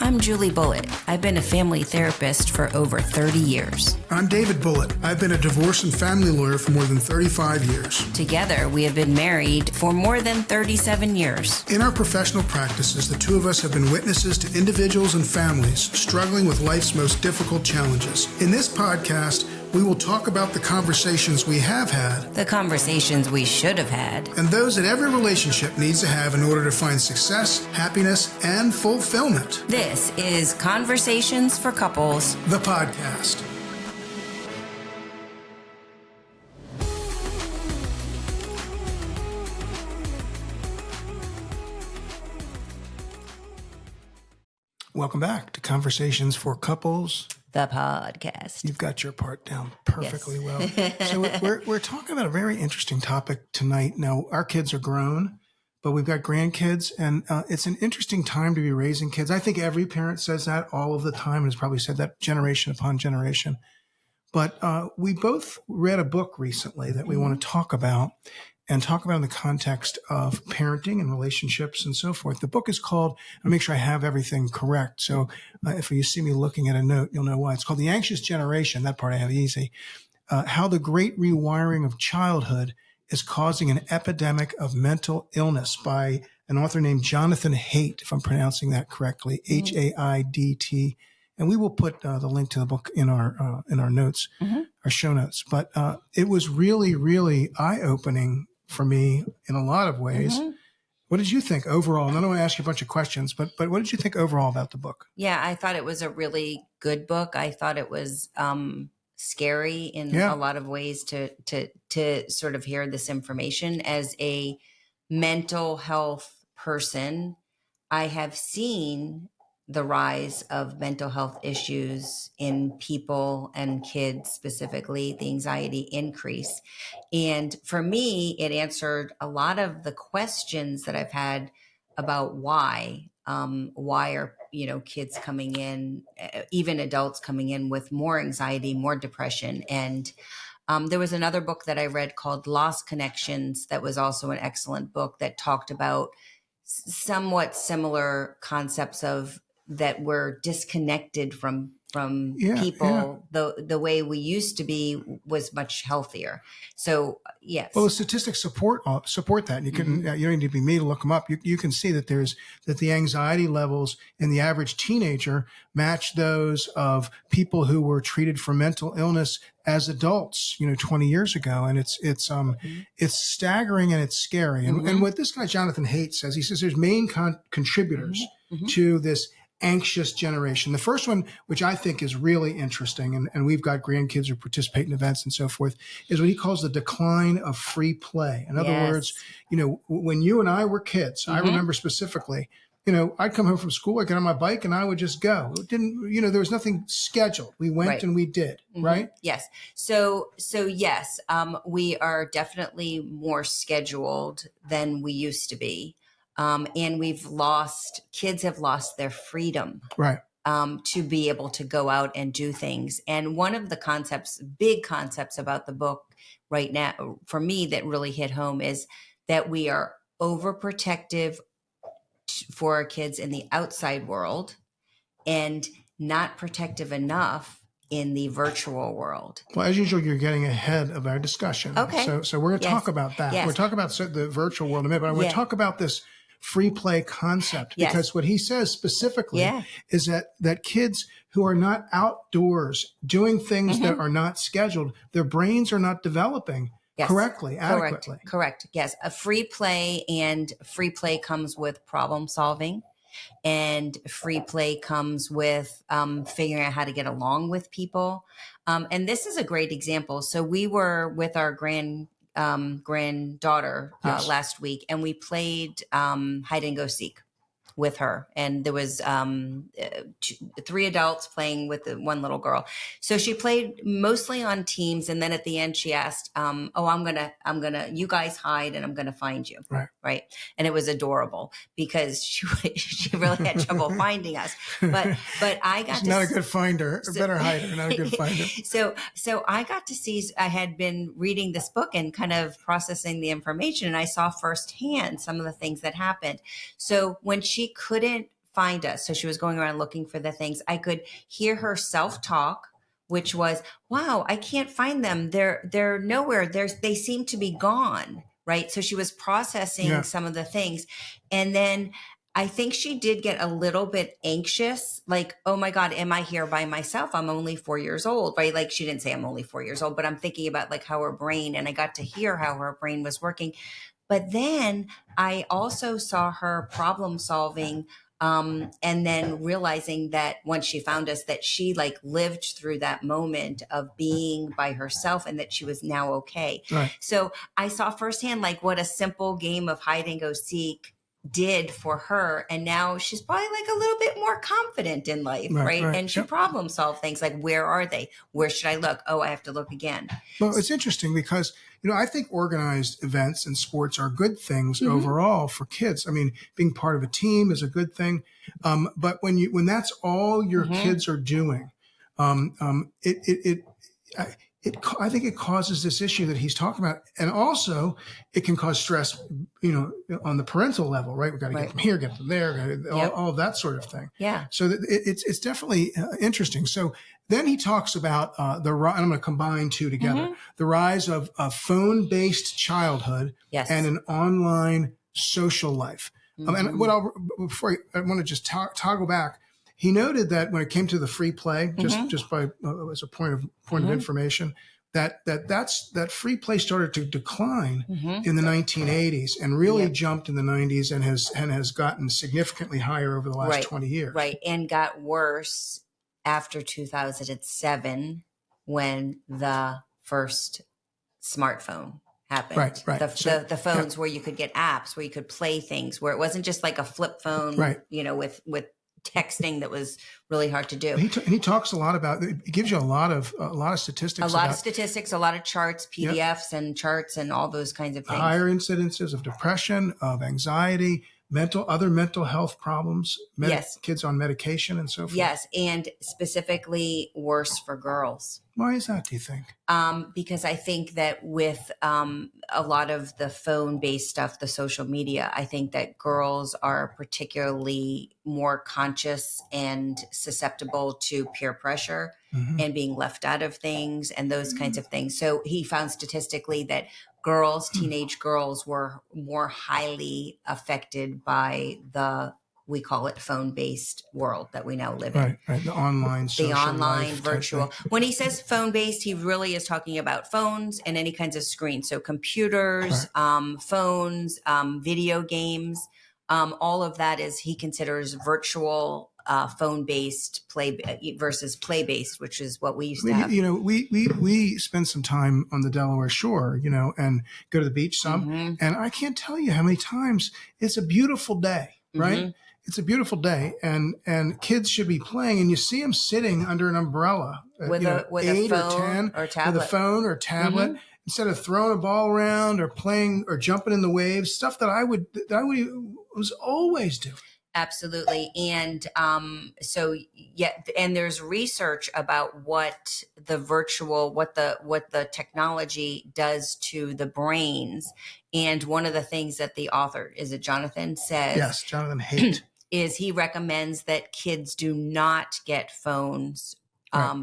I'm Julie Bullitt. I've been a family therapist for over 30 years. I'm David Bullitt. I've been a divorce and family lawyer for more than 35 years. Together, we have been married for more than 37 years. In our professional practices, the two of us have been witnesses to individuals and families struggling with life's most difficult challenges. In this podcast, we will talk about the conversations we have had, The conversations we should have had. and those that every relationship needs to have in order to find success, happiness, and fulfillment. This is Conversations for Couples. The podcast. Welcome back to Conversations for Couples. The podcast. You've got your part down perfectly well. So we're talking about a very interesting topic tonight. Now, our kids are grown, but we've got grandkids, and it's an interesting time to be raising kids. I think every parent says that all of the time and has probably said that generation upon generation. But we both read a book recently that we want to talk about in the context of parenting and relationships and so forth. The book is called, I'll make sure I have everything correct. So if you see me looking at a note, you'll know why. It's called The Anxious Generation. That part I have easy. How the Great Rewiring of Childhood is Causing an Epidemic of Mental Illness, by an author named Jonathan Haidt, if I'm pronouncing that correctly, Haidt. And we will put the link to the book in our notes, our show notes. But it was really, really eye-opening for me in a lot of ways. What did you think overall? And I don't want to ask you a bunch of questions, but what did you think overall about the book? Yeah, I thought it was a really good book. I thought it was scary in a lot of ways to sort of hear this information. As a mental health person, I have seen the rise of mental health issues in people and kids, specifically the anxiety increase. And for me, it answered a lot of the questions that I've had about why are, kids coming in, even adults coming in with more anxiety, more depression. And there was another book that I read called Lost Connections that was also an excellent book that talked about somewhat similar concepts of that we're disconnected from people. The way we used to be was much healthier. So yes. Well, the statistics support that. You can you don't need to be me to look them up. You can see that that the anxiety levels in the average teenager match those of people who were treated for mental illness as adults, 20 years ago. And it's staggering and it's scary. And what this guy Jonathan Haidt says, he says there's main contributors to this anxious generation. The first one, which I think is really interesting, and we've got grandkids who participate in events and so forth, is what he calls the decline of free play. In other words, when you and I were kids, I remember specifically, I'd come home from school, I'd get on my bike and I would just go. It didn't, there was nothing scheduled. We went and we did, right? Yes. So yes, we are definitely more scheduled than we used to be. And kids have lost their freedom, right? To be able to go out and do things. And one of the big concepts about the book right now, for me, that really hit home is that we are overprotective for our kids in the outside world and not protective enough in the virtual world. Well, as usual, you're getting ahead of our discussion. Okay. So we're going to talk about that. Yes. We're talking about the virtual world in a minute, but I want to talk about this free play concept, because what he says specifically is that kids who are not outdoors doing things that are not scheduled, their brains are not developing correctly, adequately. Correct. Yes. A free play comes with problem solving, and free play comes with figuring out how to get along with people. And this is a great example. So we were with our granddaughter last week, and we played hide and go seek with her, and there was 3 adults playing with the one little girl. So she played mostly on teams, and then at the end she asked, I'm gonna you guys hide and I'm gonna find you. Right. And it was adorable because she really had trouble finding us, but I got not a good finder, a better hider, not a good finder. So I got to see, I had been reading this book and kind of processing the information, and I saw firsthand some of the things that happened. So when she couldn't find us. So she was going around looking for the things. I could hear her self-talk, which was, wow, I can't find them. They're nowhere. They seem to be gone. Right. So she was processing some of the things. And then I think she did get a little bit anxious, like, oh my God, am I here by myself? I'm only 4 years old, right? Like she didn't say I'm only 4 years old, but I'm thinking about like how her brain, and I got to hear how her brain was working. But then I also saw her problem solving, and then realizing that once she found us, that she like lived through that moment of being by herself and that she was now okay. Right. So I saw firsthand like what a simple game of hide and go seek did for her. And now she's probably like a little bit more confident in life, right? And she problem solve things like, where are they? Where should I look? Oh, I have to look again. Well, it's interesting because, I think organized events and sports are good things overall for kids. I mean, being part of a team is a good thing. But when that's all your kids are doing, I think it causes this issue that he's talking about. And also it can cause stress, on the parental level, right? We've got to get them here, get them there, all of that sort of thing. Yeah. So it's definitely interesting. So then he talks about and I'm going to combine two together, the rise of a phone-based childhood and an online social life. And I want to just toggle back. He noted that when it came to the free play, just by as a point of information, that free play started to decline in the 1980s and really jumped in the 90s and has gotten significantly higher over the last 20 years. Right, and got worse after 2007 when the first smartphone happened. Right. The phones where you could get apps, where you could play things, where it wasn't just like a flip phone, with texting that was really hard to do. He talks a lot about. He gives you a lot of statistics. A lot of charts, PDFs, and charts, and all those kinds of things. Higher incidences of depression, of anxiety, other mental health problems. Kids on medication and so forth. Yes, and specifically worse for girls. Why is that, do you think? Because I think that with a lot of the phone-based stuff, the social media, I think that girls are particularly more conscious and susceptible to peer pressure and being left out of things and those kinds of things. So he found statistically that teenage girls were more highly affected by we call it phone-based world that we now live in. Right. The online, virtual. When he says phone-based, he really is talking about phones and any kinds of screens. So computers, phones, video games, all of that he considers virtual phone-based play versus play-based, which is what we used to have. We spend some time on the Delaware Shore, and go to the beach some. And I can't tell you how many times it's a beautiful day, right? It's a beautiful day, and kids should be playing, and you see them sitting under an umbrella with a phone or tablet. With a phone or tablet, instead of throwing a ball around or playing or jumping in the waves, stuff that I was always doing. Absolutely. And and there's research about what the technology does to the brains. And one of the things that the author, is it Jonathan, says? Yes, Jonathan Haidt. Is he recommends that kids do not get phones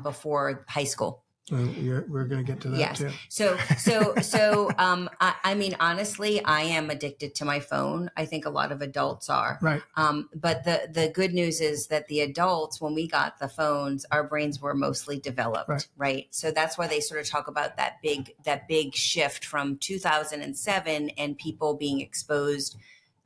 before high school. We're going to get to that too. So, I mean, honestly, I am addicted to my phone. I think a lot of adults are. Right. But the good news is that the adults, when we got the phones, our brains were mostly developed. Right. So that's why they sort of talk about that big shift from 2007 and people being exposed,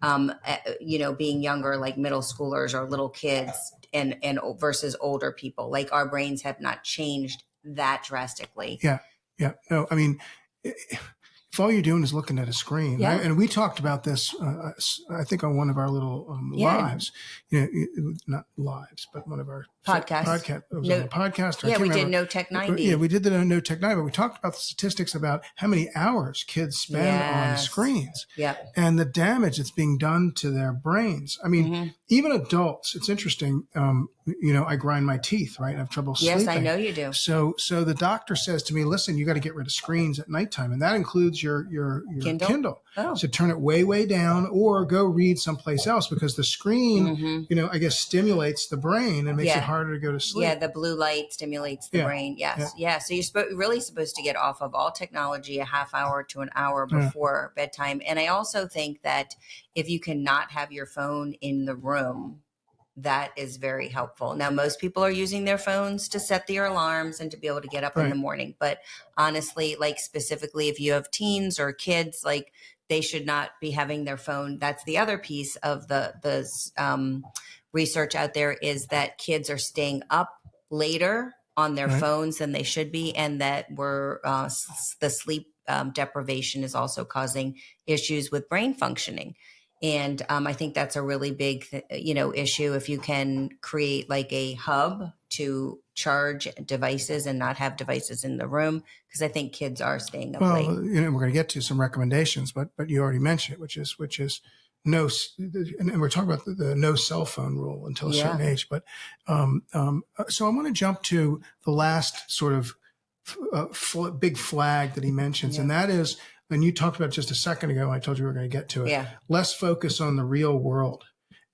being younger, like middle schoolers or little kids and versus older people. Like our brains have not changed that drastically. Yeah. No, I mean, if all you're doing is looking at a screen, right? And we talked about this, I think on one of our little lives, not lives, but one of our podcasts. It was on a podcast. We did No Tech 90. Yeah, we did the No Tech 90, but we talked about the statistics about how many hours kids spend on screens and the damage that's being done to their brains. I mean, even adults, it's interesting. I grind my teeth, right? I have trouble sleeping. Yes, I know you do. So the doctor says to me, listen, you got to get rid of screens at nighttime. And that includes your Kindle? Oh. So turn it way down, or go read someplace else, because the screen, I guess, stimulates the brain and makes it harder to go to sleep. Yeah, the blue light stimulates the brain. Yes, yeah. So you're really supposed to get off of all technology a half hour to an hour before bedtime. And I also think that if you cannot have your phone in the room, that is very helpful. Now, most people are using their phones to set their alarms and to be able to get up in the morning. But honestly, like specifically if you have teens or kids, like they should not be having their phone. That's the other piece of the research out there, is that kids are staying up later on their phones than they should be. And that the sleep deprivation is also causing issues with brain functioning. And I think that's a really big, issue. If you can create like a hub to charge devices and not have devices in the room, because I think kids are staying up late. Well, we're going to get to some recommendations, but you already mentioned it, which is no, and we're talking about the no cell phone rule until a certain age. But so I want to jump to the last sort of big flag that he mentions, and that is. And you talked about just a second ago, I told you we were going to get to it. Yeah. Less focus on the real world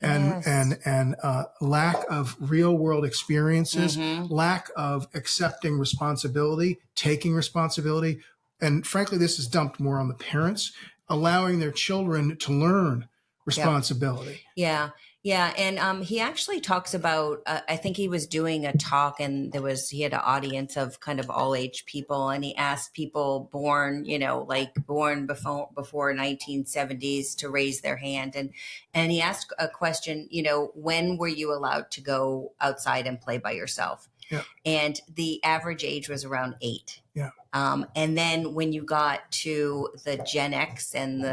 and lack of real world experiences, lack of accepting responsibility, taking responsibility. And frankly, this is dumped more on the parents, allowing their children to learn responsibility. Yeah. Yeah. And he actually talks about, I think he was doing a talk, and he had an audience of kind of all age people, and he asked people born before 1970s to raise their hand. And he asked a question, when were you allowed to go outside and play by yourself? Yeah. And the average age was around 8. Yeah. And then when you got to the Gen X and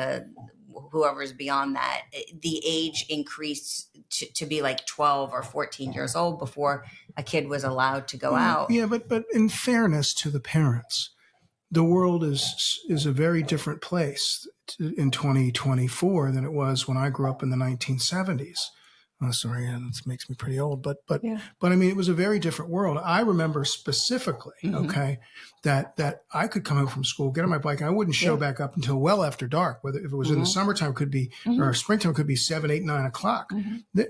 whoever's beyond that, the age increased to be like 12 or 14 years old before a kid was allowed to go out. Yeah, but in fairness to the parents, the world is a very different place in 2024 than it was when I grew up in the 1970s. Oh, sorry, that makes me pretty old, but I mean, it was a very different world. I remember specifically, that I could come home from school, get on my bike, and I wouldn't show back up until well after dark. Whether if it was in the summertime, it could be or springtime, it could be 7, 8, 9 o'clock.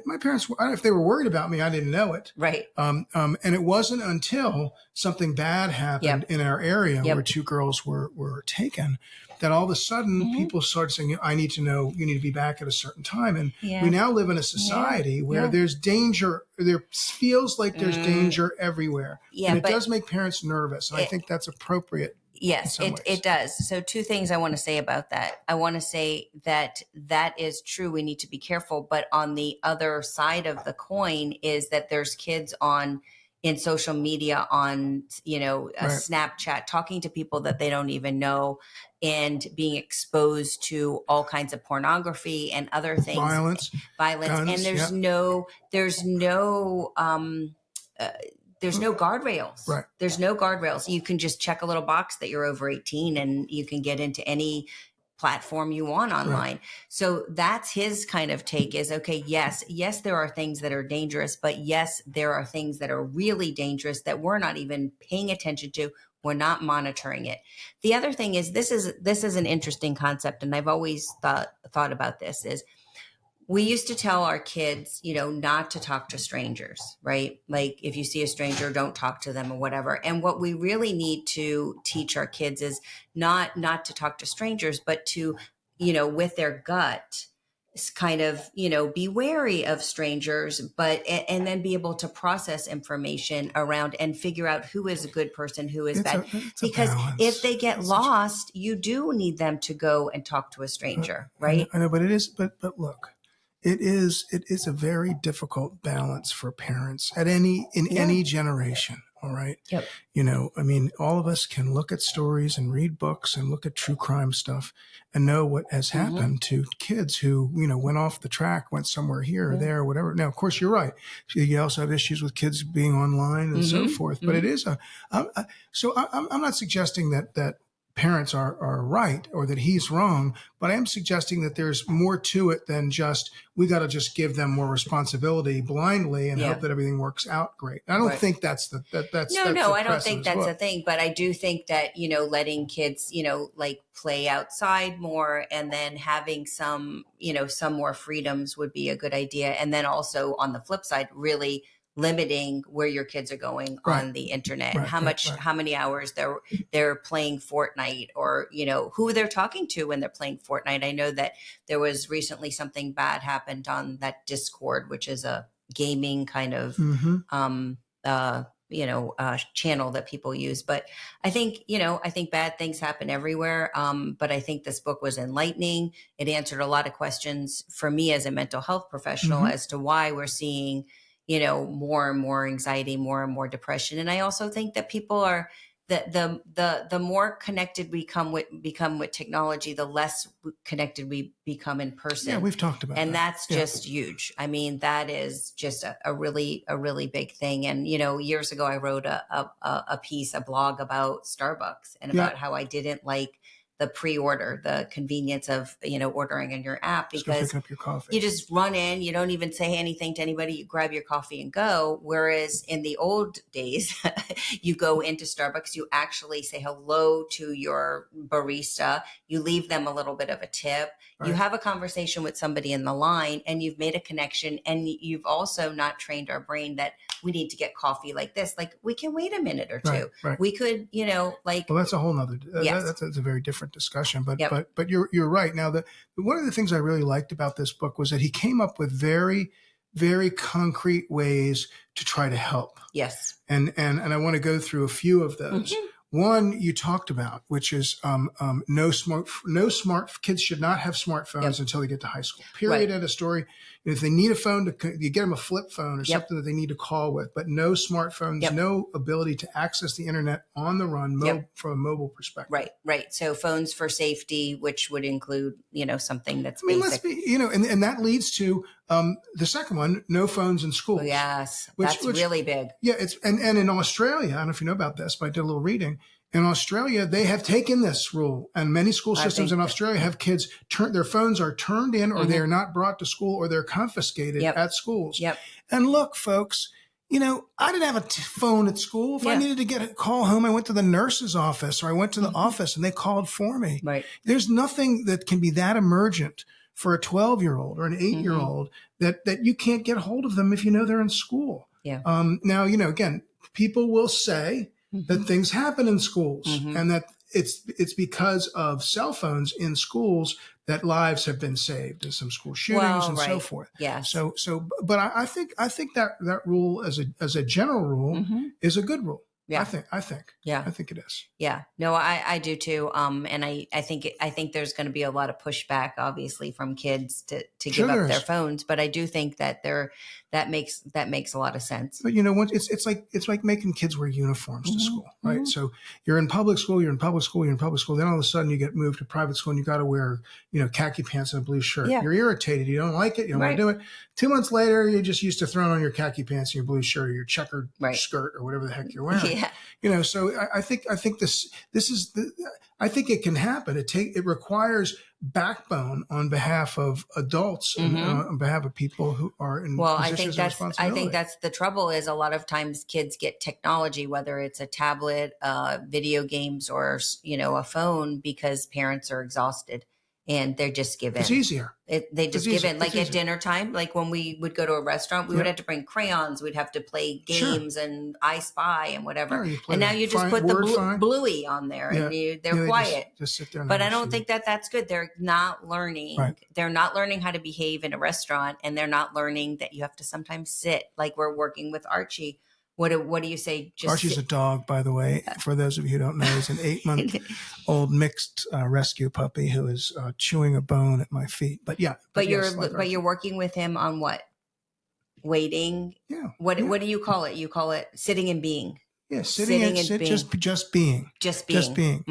My parents, if they were worried about me, I didn't know it. Right. And it wasn't until something bad happened in our area where 2 girls were taken, that all of a sudden people started saying, I need to know, you need to be back at a certain time. And we now live in a society where there's danger. There feels like there's danger everywhere. Yeah, and it does make parents nervous. And I think that's appropriate. Yes, it does. So 2 things I want to say about that. I want to say that is true. We need to be careful. But on the other side of the coin is that there's kids in social media, on, Snapchat, talking to people that they don't even know, and being exposed to all kinds of pornography and other things. Violence. Guns, and there's no guardrails. Right. There's no guardrails. You can just check a little box that you're over 18 and you can get into any platform you want online. Right. So that's his kind of take is, okay, yes, there are things that are dangerous, but yes, there are things that are really dangerous that we're not even paying attention to. We're not monitoring it. The other thing is, this is an interesting concept, and I've always thought about this, is we used to tell our kids, not to talk to strangers, right? Like if you see a stranger, don't talk to them or whatever. And what we really need to teach our kids is not to talk to strangers, but to, with their gut, kind of, be wary of strangers, and then be able to process information around and figure out who is a good person, who is bad. Because if they get lost, you do need them to go and talk to a stranger, right? I know, but it is, but look, it is a very difficult balance for parents in any generation. All right. Yep. All of us can look at stories and read books and look at true crime stuff and know what has happened to kids who, went off the track, went somewhere here or there or whatever. Now, of course, you're right. You also have issues with kids being online and so forth. But it is so I'm not suggesting that parents are right or that he's wrong, but I am suggesting that there's more to it than just we got to just give them more responsibility blindly and hope that everything works out great. I don't think that's that's no, I don't think that's a thing, but I do think that, letting kids, like play outside more and then having some, some more freedoms would be a good idea. And then also on the flip side, really limiting where your kids are going on the internet and how many hours they're playing Fortnite, or who they're talking to when they're playing Fortnite. I know that there was recently something bad happened on that Discord, which is a gaming kind of channel that people use. But I think bad things happen everywhere. But I think this book was enlightening. It answered a lot of questions for me as a mental health professional as to why we're seeing more and more anxiety, more and more depression. And I also think that people are the more connected we become with technology, the less connected we become in person. Yeah, we've talked about and that. That's just huge. I mean, that is just a really big thing. And years ago, I wrote a blog about Starbucks and about how I didn't like the pre-order, the convenience of, ordering in your app, because picking up your coffee. You just run in, you don't even say anything to anybody, you grab your coffee and go. Whereas in the old days, you go into Starbucks, you actually say hello to your barista, you leave them a little bit of a tip, you have a conversation with somebody in the line, and you've made a connection. And you've also not trained our brain that we need to get coffee like this. Like, we can wait a minute or two. We could, well, that's a whole nother, that's a very different discussion, but you're right. Now, one of the things I really liked about this book was that he came up with very, very concrete ways to try to help. Yes. And I want to go through a few of those. One you talked about, which is kids should not have smartphones until they get to high school. Period. At a story. If they need a phone, you get them a flip phone or something that they need to call with, but no smartphones, no ability to access the internet on the run from a mobile perspective. Right. So phones for safety, which would include, something that's basic. Let's be, and that leads to the second one, no phones in schools. Oh, yes. That's really big. Yeah. And in Australia, I don't know if you know about this, but I did a little reading. In Australia, they have taken this rule, and many school systems in Australia have kids their phones are turned in, or they are not brought to school, or they're confiscated at schools. And look, folks, I didn't have a phone at school. If I needed to get a call home, I went to the nurse's office, or I went to the office and they called for me. Right. There's nothing that can be that emergent for a 12-year-old or an 8-year-old that you can't get a hold of them if they're in school. Yeah. Now, again, people will say that things happen in schools and that it's because of cell phones in schools that lives have been saved. There's some school shootings and so forth. Yeah. But I think that rule as a general rule is a good rule. Yeah. I think. Yeah. I think it is. Yeah. No, I do too. And I think there's going to be a lot of pushback, obviously, from kids to give up their phones. But I do think that that makes a lot of sense. But it's like making kids wear uniforms to school, right? So you're in public school. Then all of a sudden you get moved to private school and you got to wear, khaki pants and a blue shirt. Yeah. You're irritated. You don't like it. You don't want to do it. 2 months later, you're just used to throwing on your khaki pants and your blue shirt or your checkered skirt or whatever the heck you're wearing. Yeah. So I think this is I think it can happen. It requires backbone on behalf of adults and on behalf of people who are in positions of responsibility. I think that's the trouble, is a lot of times kids get technology, whether it's a tablet, video games, or a phone, because parents are exhausted and they're just given. It's easier. They just give in. Like at dinner time, like when we would go to a restaurant, we would have to bring crayons. We'd have to play games and I Spy and whatever. And now you just put the Bluey on there and they're quiet. Just sit there. But I don't think that that's good. They're not learning. Right. They're not learning how to behave in a restaurant, and they're not learning that you have to sometimes sit. Like we're working with Archie. What do you say? Archie's a dog, by the way. For those of you who don't know, he's an 8-month-old mixed rescue puppy who is chewing a bone at my feet. But you're working with him on what? Waiting. Yeah. What do you call it? You call it sitting and being. Yeah, sitting and being. Just being. Just being.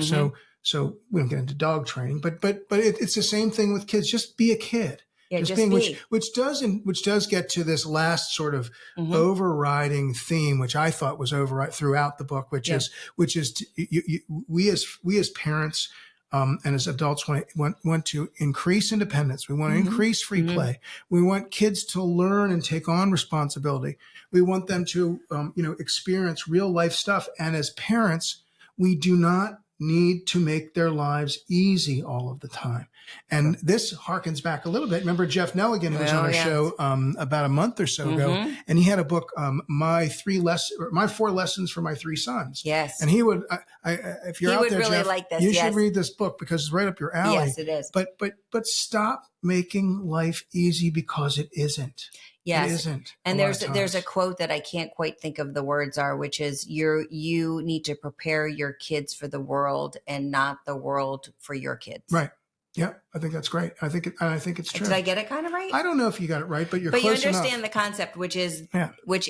So we don't get into dog training, but it's the same thing with kids. Just be a kid. Yeah, just be. Which does get to this last sort of overriding theme, which I thought was throughout the book, we as parents and as adults want to increase independence. We want to increase free play. We want kids to learn and take on responsibility. We want them to experience real life stuff. And as parents, we do not need to make their lives easy all of the time. And this harkens back a little bit. Remember Jeff Nelligan, who was on our show about a month or so ago, and he had a book, My 4 Lessons for My 3 Sons. Yes. And he would, if you're out there, really Jeff, like this. you should read this book because it's right up your alley. Yes, it is. But stop making life easy because it isn't. Yes. It isn't. And there's a quote that I can't quite think of the words are, which is you need to prepare your kids for the world and not the world for your kids. Right. Yeah, I think that's great. I think it's true. Did I get it kind of right? I don't know if you got it right, but you're close enough. But you understand the concept, which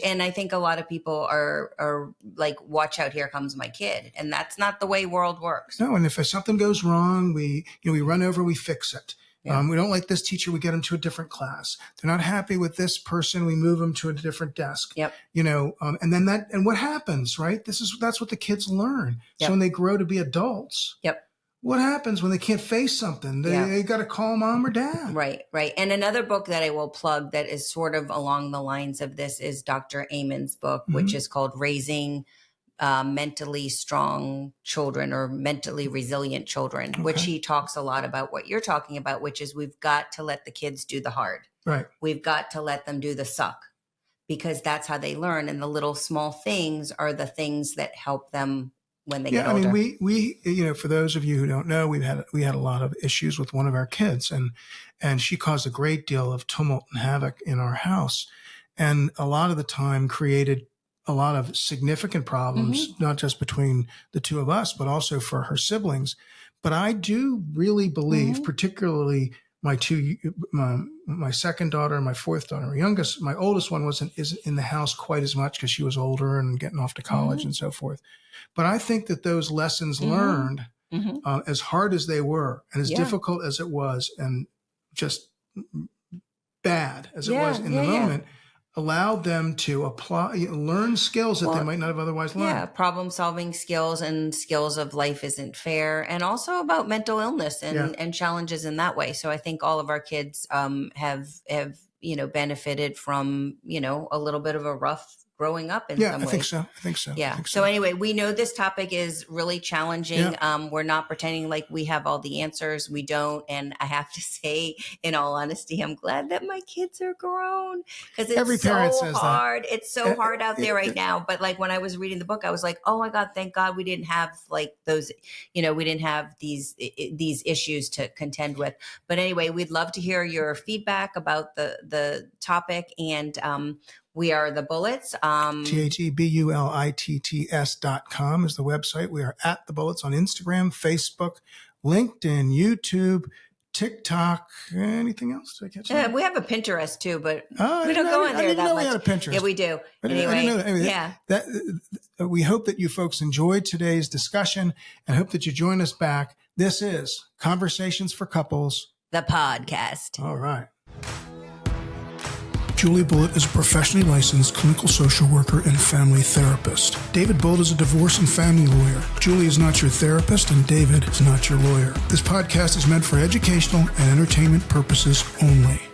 and I think a lot of people are like, watch out, here comes my kid. And that's not the way world works. No, and if something goes wrong, we run over, we fix it. Yeah. We don't like this teacher, we get them to a different class. They're not happy with this person, we move them to a different desk. Yep. And then and what happens, right? That's what the kids learn. Yep. So when they grow to be adults. Yep. What happens when they can't face something? They got to call mom or dad. Right. And another book that I will plug that is sort of along the lines of this is Dr. Amen's book, which is called Raising Mentally Strong Children or Mentally Resilient Children, which he talks a lot about what you're talking about, which is we've got to let the kids do the hard. Right. We've got to let them do the suck because that's how they learn. And the little small things are the things that help them when they get older. I mean, we for those of you who don't know, we had a lot of issues with one of our kids, and she caused a great deal of tumult and havoc in our house, and a lot of the time created a lot of significant problems, not just between the two of us, but also for her siblings. But I do really believe, particularly my second daughter and my fourth daughter, my oldest one isn't in the house quite as much because she was older and getting off to college and so forth. But I think that those lessons learned, as hard as they were and as difficult as it was and just bad as it was in the moment, allowed them to learn skills that they might not have otherwise learned. Yeah, problem solving skills and skills of life isn't fair, and also about mental illness and challenges in that way. So I think all of our kids have benefited from a little bit of a rough growing up in some ways. I think so. Yeah. So anyway, we know this topic is really challenging. Yeah. We're not pretending like we have all the answers. We don't. And I have to say, in all honesty, I'm glad that my kids are grown because it's so hard. That. It's so hard out there right now. But like when I was reading the book, I was like, oh my God, thank God we didn't have like those, we didn't have these issues to contend with. But anyway, we'd love to hear your feedback about the topic, and we are The Bullets. TheBullits.com is the website. We are at The Bullits on Instagram, Facebook, LinkedIn, YouTube, TikTok. Anything else? Did I catch that? We have a Pinterest too, but we don't go on there that much. We had a Pinterest. Yeah, we do. Anyway, we hope that you folks enjoyed today's discussion and hope that you join us back. This is Conversations for Couples, the podcast. All right. Julie Bullitt is a professionally licensed clinical social worker and family therapist. David Bullitt is a divorce and family lawyer. Julie is not your therapist, and David is not your lawyer. This podcast is meant for educational and entertainment purposes only.